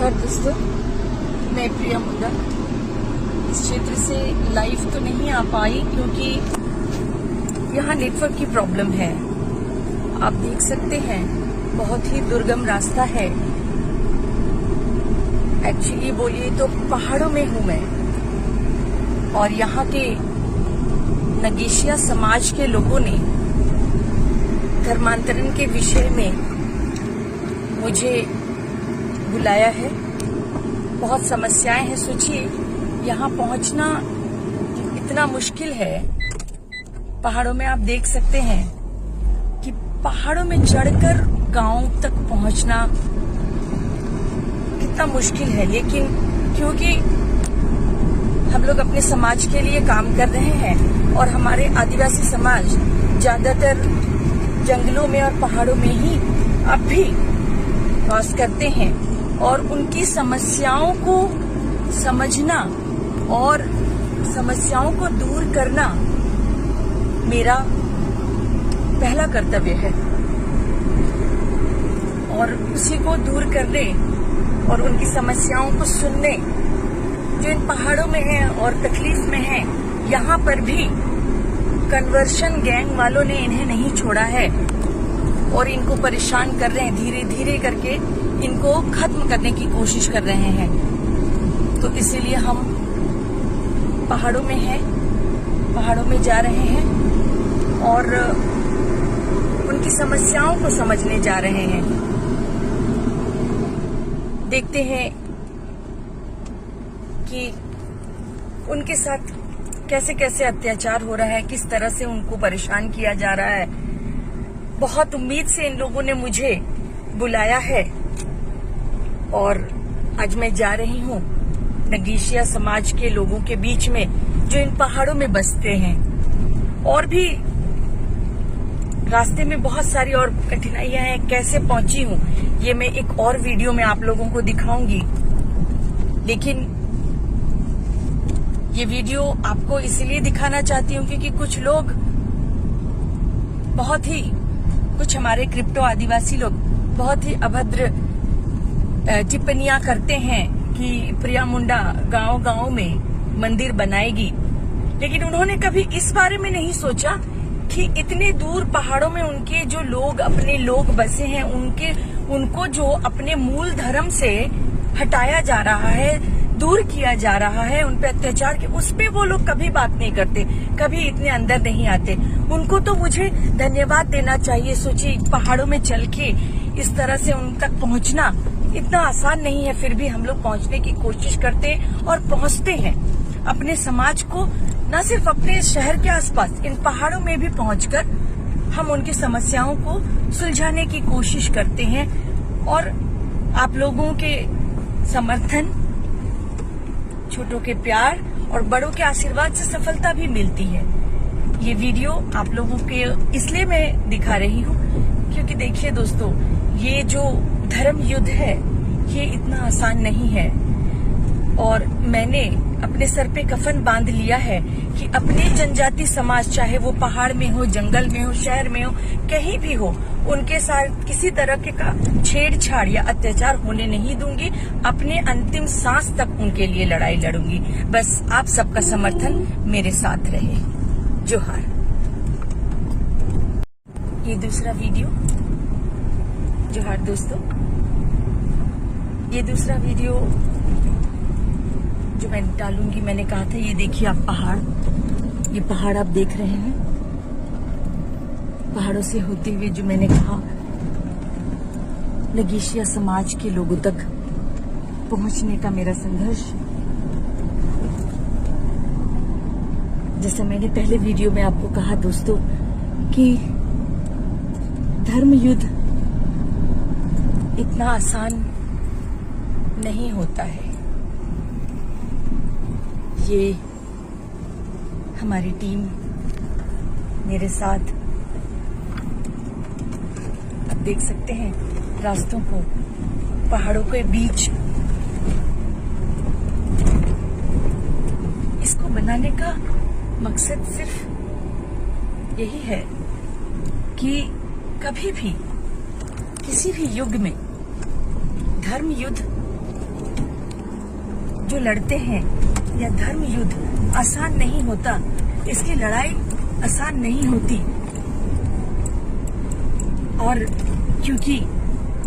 जोहार दोस्तों, मैं प्रिया मुंडा। इस क्षेत्र से लाइव तो नहीं आ पाई क्योंकि यहाँ नेटवर्क की प्रॉब्लम है। आप देख सकते हैं बहुत ही दुर्गम रास्ता है। एक्चुअली बोलिए तो पहाड़ों में हूँ मैं, और यहाँ के नगेशिया समाज के लोगों ने धर्मांतरण के विषय में मुझे बुलाया है। बहुत समस्याएं हैं। सोचिए, यहाँ पहुंचना इतना मुश्किल है। पहाड़ों में आप देख सकते हैं कि पहाड़ों में चढ़कर गांव तक पहुंचना कितना मुश्किल है, लेकिन क्योंकि हम लोग अपने समाज के लिए काम कर रहे हैं और हमारे आदिवासी समाज ज्यादातर जंगलों में और पहाड़ों में ही अब भी वास करते हैं, और उनकी समस्याओं को समझना और समस्याओं को दूर करना मेरा पहला कर्तव्य है। और उसी को दूर करने और उनकी समस्याओं को सुनने जो इन पहाड़ों में है और तकलीफ में है, यहाँ पर भी कन्वर्शन गैंग वालों ने इन्हें नहीं छोड़ा है और इनको परेशान कर रहे हैं। धीरे धीरे करके इनको खत्म करने की कोशिश कर रहे हैं। तो इसीलिए हम पहाड़ों में हैं, पहाड़ों में जा रहे हैं और उनकी समस्याओं को समझने जा रहे हैं। देखते हैं कि उनके साथ कैसे कैसे अत्याचार हो रहा है, किस तरह से उनको परेशान किया जा रहा है। बहुत उम्मीद से इन लोगों ने मुझे बुलाया है और आज मैं जा रही हूँ नगेशिया समाज के लोगों के बीच में जो इन पहाड़ों में बसते हैं। और भी रास्ते में बहुत सारी और कठिनाइयां हैं। कैसे पहुंची हूँ ये मैं एक और वीडियो में आप लोगों को दिखाऊंगी, लेकिन ये वीडियो आपको इसलिए दिखाना चाहती हूँ क्योंकि कुछ लोग कुछ हमारे क्रिप्टो आदिवासी लोग बहुत ही अभद्र टिप्पणियां करते हैं कि प्रिया मुंडा गांव गांव में मंदिर बनाएगी, लेकिन उन्होंने कभी इस बारे में नहीं सोचा कि इतने दूर पहाड़ों में उनके जो लोग अपने लोग बसे हैं, उनको जो अपने मूल धर्म से हटाया जा रहा है, दूर किया जा रहा है, उन पे अत्याचार के, उस पे वो लोग कभी बात नहीं करते, कभी इतने अंदर नहीं आते। उनको तो मुझे धन्यवाद देना चाहिए। सोचिए, पहाड़ों में चल के इस तरह से उन तक पहुंचना इतना आसान नहीं है, फिर भी हम लोग पहुंचने की कोशिश करते हैं और पहुंचते हैं। अपने समाज को न सिर्फ अपने शहर के आसपास, इन पहाड़ों में भी पहुंचकर हम उनकी समस्याओं को सुलझाने की कोशिश करते हैं। और आप लोगों के समर्थन, छोटों के प्यार और बड़ों के आशीर्वाद से सफलता भी मिलती है। ये वीडियो आप लोगों के इसलिए मैं दिखा रही हूँ क्योंकि देखिए दोस्तों, ये जो धर्म युद्ध है ये इतना आसान नहीं है, और मैंने अपने सर पे कफन बांध लिया है कि अपने जनजाति समाज, चाहे वो पहाड़ में हो, जंगल में हो, शहर में हो, कहीं भी हो, उनके साथ किसी तरह के का छेड़छाड़ या अत्याचार होने नहीं दूंगी। अपने अंतिम सांस तक उनके लिए लड़ाई लड़ूंगी। बस आप सबका समर्थन मेरे साथ रहे। जोहार। ये दूसरा वीडियो, जोहार दोस्तों, ये दूसरा वीडियो जो मैं डालूंगी, मैंने कहा था, ये देखिए आप पहाड़, ये पहाड़ आप देख रहे हैं। पहाड़ों से होते हुए जो मैंने कहा नगेशिया समाज के लोगों तक पहुंचने का मेरा संघर्ष, जैसा मैंने पहले वीडियो में आपको कहा दोस्तों कि धर्म युद्ध इतना आसान नहीं होता है। ये हमारी टीम मेरे साथ, आप देख सकते हैं रास्तों को, पहाड़ों के बीच। इसको बनाने का मकसद सिर्फ यही है कि कभी भी किसी भी युग में धर्म युद्ध जो लड़ते हैं, यह धर्म युद्ध आसान नहीं होता, इसकी लड़ाई आसान नहीं होती। और क्योंकि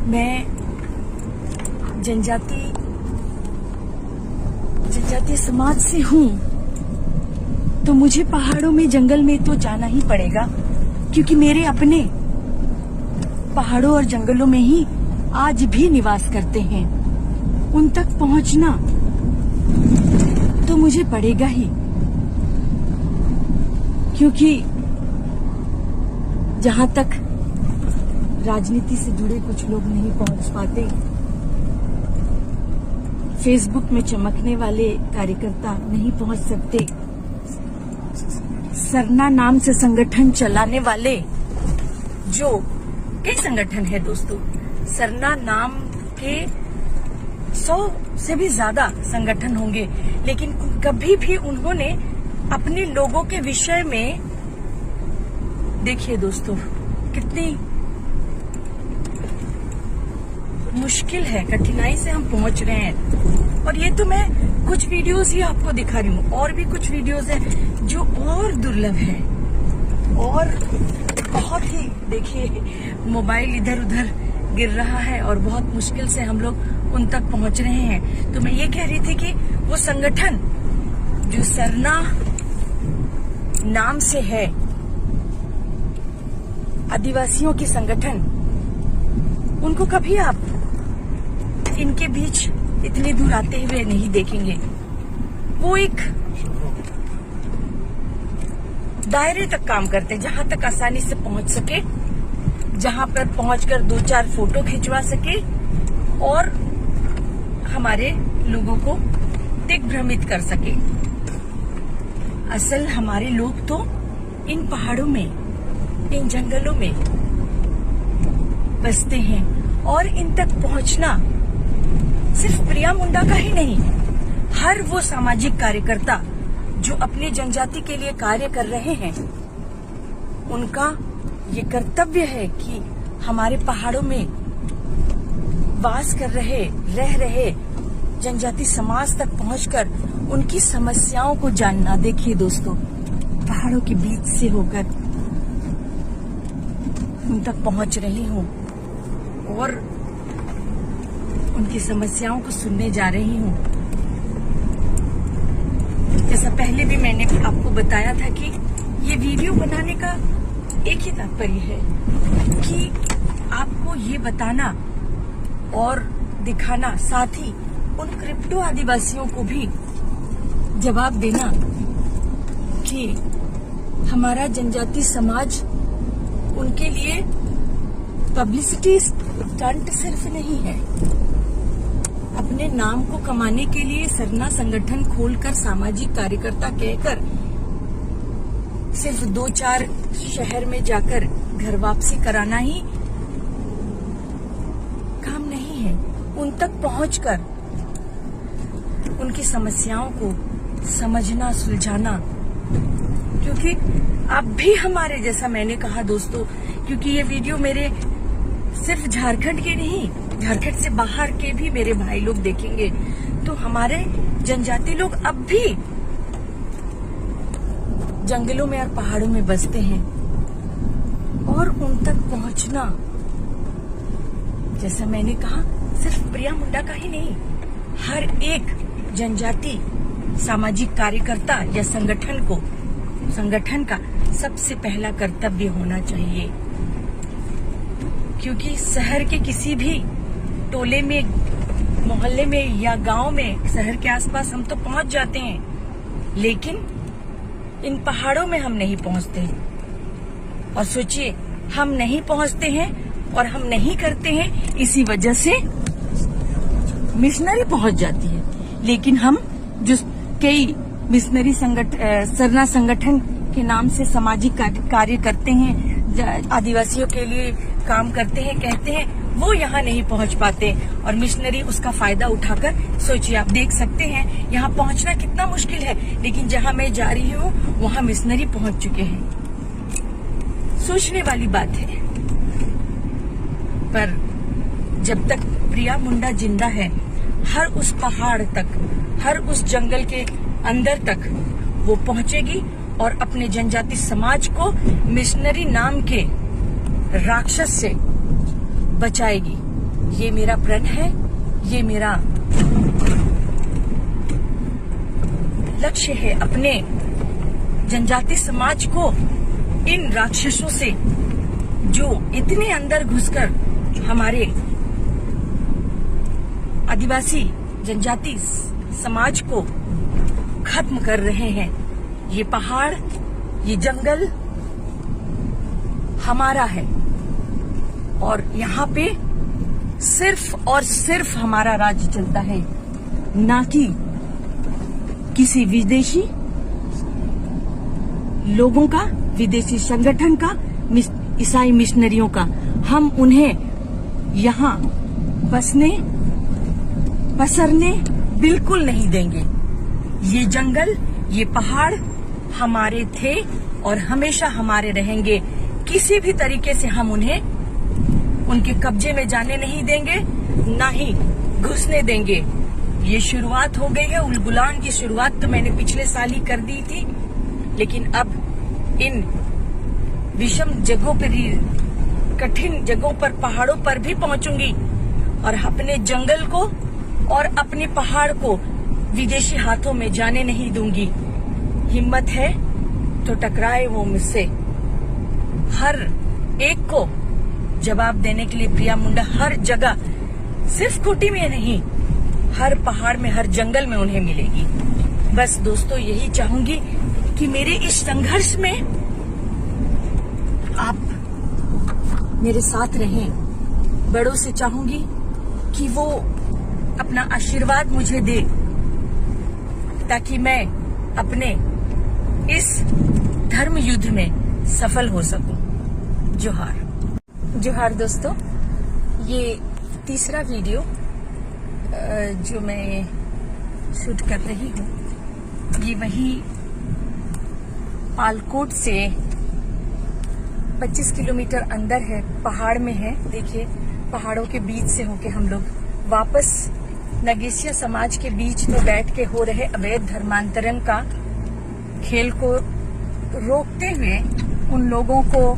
मैं जनजातीय समाज से हूँ, तो मुझे पहाड़ों में, जंगल में तो जाना ही पड़ेगा, क्योंकि मेरे अपने पहाड़ों और जंगलों में ही आज भी निवास करते हैं। उन तक पहुंचना तो मुझे पड़ेगा ही, क्योंकि जहां तक राजनीति से जुड़े कुछ लोग नहीं पहुंच पाते, फेसबुक में चमकने वाले कार्यकर्ता नहीं पहुंच सकते, सरना नाम से संगठन चलाने वाले, जो कई संगठन है दोस्तों, सरना नाम के 100 से भी ज्यादा संगठन होंगे, लेकिन कभी भी उन्होंने अपने लोगों के विषय में, देखिए दोस्तों कितनी मुश्किल है, कठिनाई से हम पहुंच रहे हैं। और ये तो मैं कुछ वीडियोस ही आपको दिखा रही हूँ, और भी कुछ वीडियोस हैं जो और दुर्लभ है, और बहुत ही, देखिए मोबाइल इधर उधर गिर रहा है और बहुत मुश्किल से हम लोग उन तक पहुंच रहे हैं। तो मैं ये कह रही थी कि वो संगठन जो सरना नाम से है, आदिवासियों की संगठन, उनको कभी आप इनके बीच इतनी दूर आते हुए नहीं देखेंगे। वो एक दायरे तक काम करते हैं, जहां तक आसानी से पहुंच सके, जहां पर पहुंचकर 2-4 फोटो खिंचवा सके और हमारे लोगों को दिग्भ्रमित कर सके। असल हमारे लोग तो इन पहाड़ों में, इन जंगलों में बसते हैं, और इन तक पहुंचना सिर्फ प्रिया मुंडा का ही नहीं, हर वो सामाजिक कार्यकर्ता जो अपने जनजाति के लिए कार्य कर रहे हैं, उनका ये कर्तव्य है कि हमारे पहाड़ों में वास कर रह रहे जनजाति समाज तक पहुंचकर उनकी समस्याओं को जानना। देखिए दोस्तों, पहाड़ों के बीच से होकर उन तक पहुंच रही हूँ और उनकी समस्याओं को सुनने जा रही हूँ। जैसा पहले भी मैंने आपको बताया था कि ये वीडियो बनाने का एक ही तात्पर्य है कि आपको ये बताना और दिखाना, साथ ही उन क्रिप्टो आदिवासियों को भी जवाब देना कि हमारा जनजाति समाज उनके लिए पब्लिसिटी स्टंट सिर्फ नहीं है, अपने नाम को कमाने के लिए सरना संगठन खोलकर सामाजिक कार्यकर्ता कहकर सिर्फ 2-4 शहर में जाकर घर वापसी कराना ही काम नहीं है। उन तक पहुंचकर उनकी समस्याओं को समझना, सुलझाना, क्योंकि अब भी हमारे, जैसा मैंने कहा दोस्तों, क्योंकि ये वीडियो मेरे सिर्फ झारखंड के नहीं, झारखंड से बाहर के भी मेरे भाई लोग देखेंगे, तो हमारे जनजाति लोग अब भी जंगलों में और पहाड़ों में बसते हैं, और उन तक पहुंचना, जैसा मैंने कहा, सिर्फ प्रिया मुंडा का ही नहीं, हर एक जनजाति सामाजिक कार्यकर्ता या संगठन का सबसे पहला कर्तव्य होना चाहिए। क्योंकि शहर के किसी भी टोले में, मोहल्ले में या गांव में, शहर के आसपास हम तो पहुंच जाते हैं, लेकिन इन पहाड़ों में हम नहीं पहुंचते। और सोचिए, हम नहीं पहुंचते हैं और हम नहीं करते हैं, इसी वजह से मिशनरी पहुंच जाती है। लेकिन हम जो कई मिशनरी सरना संगठन के नाम से सामाजिक कार्य करते हैं, आदिवासियों के लिए काम करते हैं, कहते हैं, वो यहाँ नहीं पहुँच पाते, और मिशनरी उसका फायदा उठाकर, सोचिए, आप देख सकते हैं यहाँ पहुँचना कितना मुश्किल है, लेकिन जहाँ मैं जा रही हूँ वहाँ मिशनरी पहुँच चुके हैं। सोचने वाली बात है। पर जब तक प्रिया मुंडा जिंदा है, हर उस पहाड़ तक, हर उस जंगल के अंदर तक वो पहुंचेगी और अपने जनजाति समाज को मिशनरी नाम के राक्षस से बचाएगी। ये मेरा प्रण है, ये मेरा लक्ष्य है, अपने जनजाति समाज को इन राक्षसों से जो इतने अंदर घुसकर हमारे आदिवासी जनजाति समाज को खत्म कर रहे हैं। ये पहाड़, ये जंगल हमारा है और यहाँ पे सिर्फ और सिर्फ हमारा राज्य चलता है, ना कि किसी विदेशी लोगों का, विदेशी संगठन का, ईसाई मिशनरियों का। हम उन्हें यहाँ बसने पसरने बिल्कुल नहीं देंगे। ये जंगल, ये पहाड़ हमारे थे और हमेशा हमारे रहेंगे। किसी भी तरीके से हम उन्हें उनके कब्जे में जाने नहीं देंगे, ना ही घुसने देंगे। ये शुरुआत हो गई है, उलगुलान की शुरुआत तो मैंने पिछले साल ही कर दी थी, लेकिन अब इन विषम जगहों पर, कठिन जगहों पर, पहाड़ों पर भी पहुंचूंगी और अपने जंगल को और अपने पहाड़ को विदेशी हाथों में जाने नहीं दूंगी। हिम्मत है तो टकराए वो मुझसे। हर एक को जवाब देने के लिए प्रिया मुंडा हर जगह, सिर्फ खूंटी में नहीं, हर पहाड़ में, हर जंगल में उन्हें मिलेगी। बस दोस्तों, यही चाहूंगी कि मेरे इस संघर्ष में आप मेरे साथ रहें। बड़ों से चाहूंगी कि वो अपना आशीर्वाद मुझे दे ताकि मैं अपने इस धर्म युद्ध में सफल हो सकूं। जोहार। जोहार दोस्तों, ये तीसरा वीडियो जो मैं शूट कर रही हूँ, ये वही पालकोट से 25 किलोमीटर अंदर है, पहाड़ में है। देखिए, पहाड़ों के बीच से होके हम लोग वापस नगेशिया समाज के बीच में बैठ के हो रहे अवैध धर्मांतरण का खेल को रोकते हुए, उन लोगों को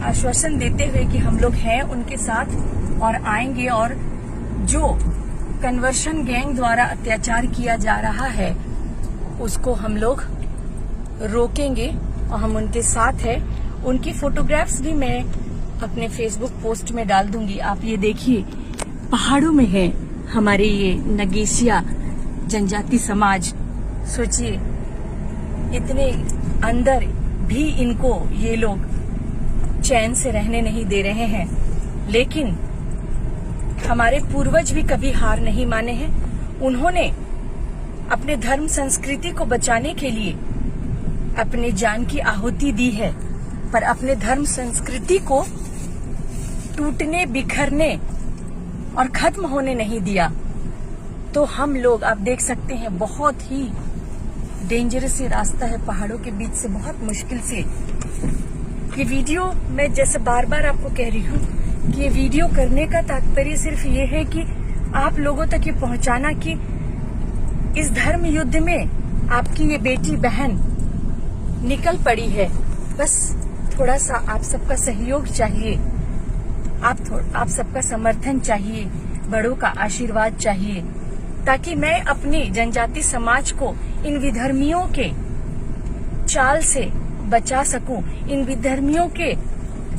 आश्वासन देते हुए कि हम लोग हैं उनके साथ और आएंगे, और जो कन्वर्शन गैंग द्वारा अत्याचार किया जा रहा है उसको हम लोग रोकेंगे और हम उनके साथ हैं। उनकी फोटोग्राफ्स भी मैं अपने फेसबुक पोस्ट में डाल दूंगी। आप ये देखिए, पहाड़ों में है हमारे ये नगेशिया जनजाति समाज। सोचिए, इतने अंदर भी इनको ये लोग चैन से रहने नहीं दे रहे हैं, लेकिन हमारे पूर्वज भी कभी हार नहीं माने हैं। उन्होंने अपने धर्म संस्कृति को बचाने के लिए अपने जान की आहुति दी है, पर अपने धर्म संस्कृति को टूटने, बिखरने और खत्म होने नहीं दिया। तो हम लोग, आप देख सकते हैं, बहुत ही डेंजरस ये रास्ता है, पहाड़ों के बीच से बहुत मुश्किल से। ये वीडियो मैं जैसे बार बार आपको कह रही हूँ कि ये वीडियो करने का तात्पर्य सिर्फ ये है कि आप लोगों तक ये पहुंचाना कि इस धर्म युद्ध में आपकी ये बेटी बहन निकल पड़ी है। बस थोड़ा सा आप सबका सहयोग चाहिए, आप सबका समर्थन चाहिए, बड़ों का आशीर्वाद चाहिए, ताकि मैं अपनी जनजाति समाज को इन विधर्मियों के चाल से बचा सकूं, इन विधर्मियों के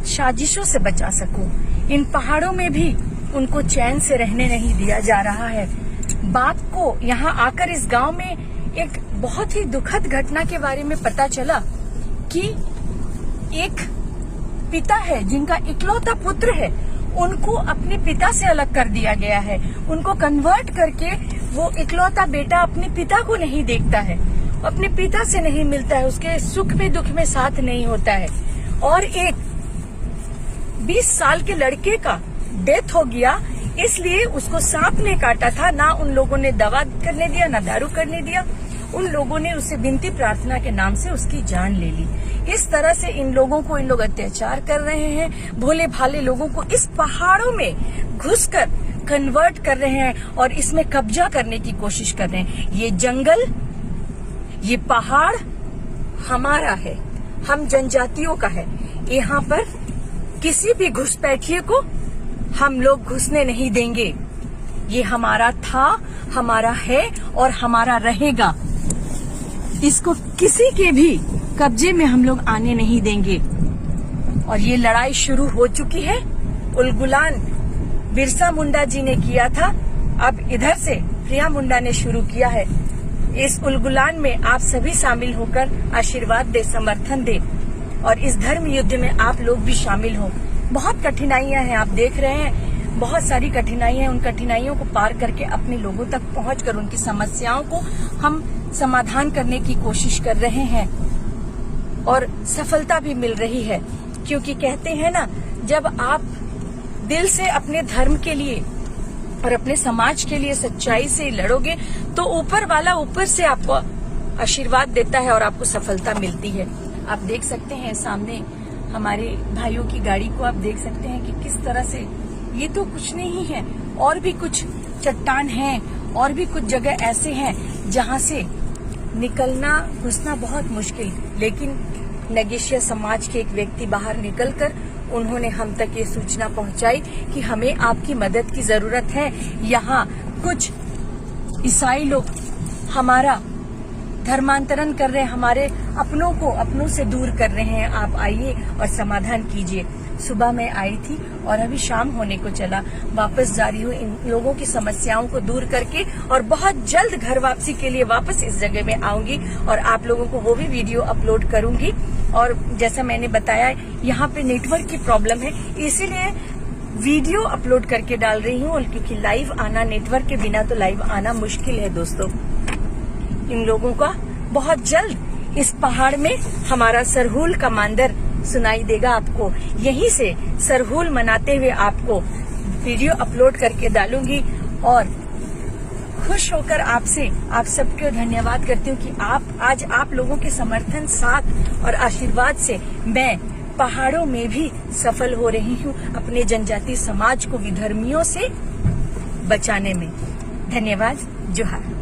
साजिशों से बचा सकूं। इन पहाड़ों में भी उनको चैन से रहने नहीं दिया जा रहा है। बाप को यहाँ आकर इस गांव में एक बहुत ही दुखद घटना के बारे में पता चला कि एक पिता है जिनका इकलौता पुत्र है, उनको अपने पिता से अलग कर दिया गया है। उनको कन्वर्ट करके वो इकलौता बेटा अपने पिता को नहीं देखता है, अपने पिता से नहीं मिलता है, उसके सुख में दुख में साथ नहीं होता है। और एक 20 साल के लड़के का डेथ हो गया, इसलिए उसको सांप ने काटा था। ना उन लोगों ने दवा करने दिया, ना दारू करने दिया। उन लोगों ने उसे विनती प्रार्थना के नाम से उसकी जान ले ली। इस तरह से इन लोगों को, इन लोग अत्याचार कर रहे हैं। भोले भाले लोगों को इस पहाड़ों में घुसकर कन्वर्ट कर रहे हैं और इसमें कब्जा करने की कोशिश कर रहे हैं। ये जंगल, ये पहाड़ हमारा है, हम जनजातियों का है। यहाँ पर किसी भी घुसपैठिए को हम लोग घुसने नहीं देंगे। ये हमारा था, हमारा है और हमारा रहेगा। इसको किसी के भी कब्जे में हम लोग आने नहीं देंगे। और ये लड़ाई शुरू हो चुकी है। उलगुलान बिरसा मुंडा जी ने किया था, अब इधर से प्रिया मुंडा ने शुरू किया है। इस उलगुलान में आप सभी शामिल होकर आशीर्वाद दे, समर्थन दे और इस धर्म युद्ध में आप लोग भी शामिल हो। बहुत कठिनाइयां हैं, आप देख रहे हैं, बहुत सारी कठिनाइयां हैं। उन कठिनाइयों को पार करके अपने लोगों तक पहुंचकर उनकी समस्याओं को हम समाधान करने की कोशिश कर रहे हैं और सफलता भी मिल रही है। क्योंकि कहते हैं ना, जब आप दिल से अपने धर्म के लिए और अपने समाज के लिए सच्चाई से लड़ोगे तो ऊपर वाला ऊपर से आपको आशीर्वाद देता है और आपको सफलता मिलती है। आप देख सकते हैं सामने हमारे भाइयों की गाड़ी को, आप देख सकते हैं कि किस तरह से, ये तो कुछ नहीं है, और भी कुछ चट्टान हैं और भी कुछ जगह ऐसे हैं जहां से निकलना घुसना बहुत मुश्किल। लेकिन नगेशिया समाज के एक व्यक्ति बाहर निकलकर उन्होंने हम तक ये सूचना पहुंचाई कि हमें आपकी मदद की जरूरत है। यहाँ कुछ ईसाई लोग हमारा धर्मांतरण कर रहे हैं, हमारे अपनों को अपनों से दूर कर रहे हैं, आप आइए और समाधान कीजिए। सुबह मैं आई थी और अभी शाम होने को चला, वापस जा रही हूँ इन लोगों की समस्याओं को दूर करके और बहुत जल्द घर वापसी के लिए वापस इस जगह में आऊंगी और आप लोगों को वो भी वीडियो अपलोड करूंगी। और जैसा मैंने बताया, यहाँ पे नेटवर्क की प्रॉब्लम है, इसीलिए वीडियो अपलोड करके डाल रही हूँ, क्योंकि लाइव आना, नेटवर्क के बिना तो लाइव आना मुश्किल है दोस्तों। इन लोगों का बहुत जल्द इस पहाड़ में हमारा सरहुल का मांदर सुनाई देगा आपको। यहीं से सरहुल मनाते हुए आपको वीडियो अपलोड करके डालूंगी और खुश होकर आपसे आप सबको धन्यवाद करती हूँ कि आज आप लोगों के समर्थन, साथ और आशीर्वाद से मैं पहाड़ों में भी सफल हो रही हूँ अपने जनजाति समाज को विधर्मियों से बचाने में। धन्यवाद। जोहार।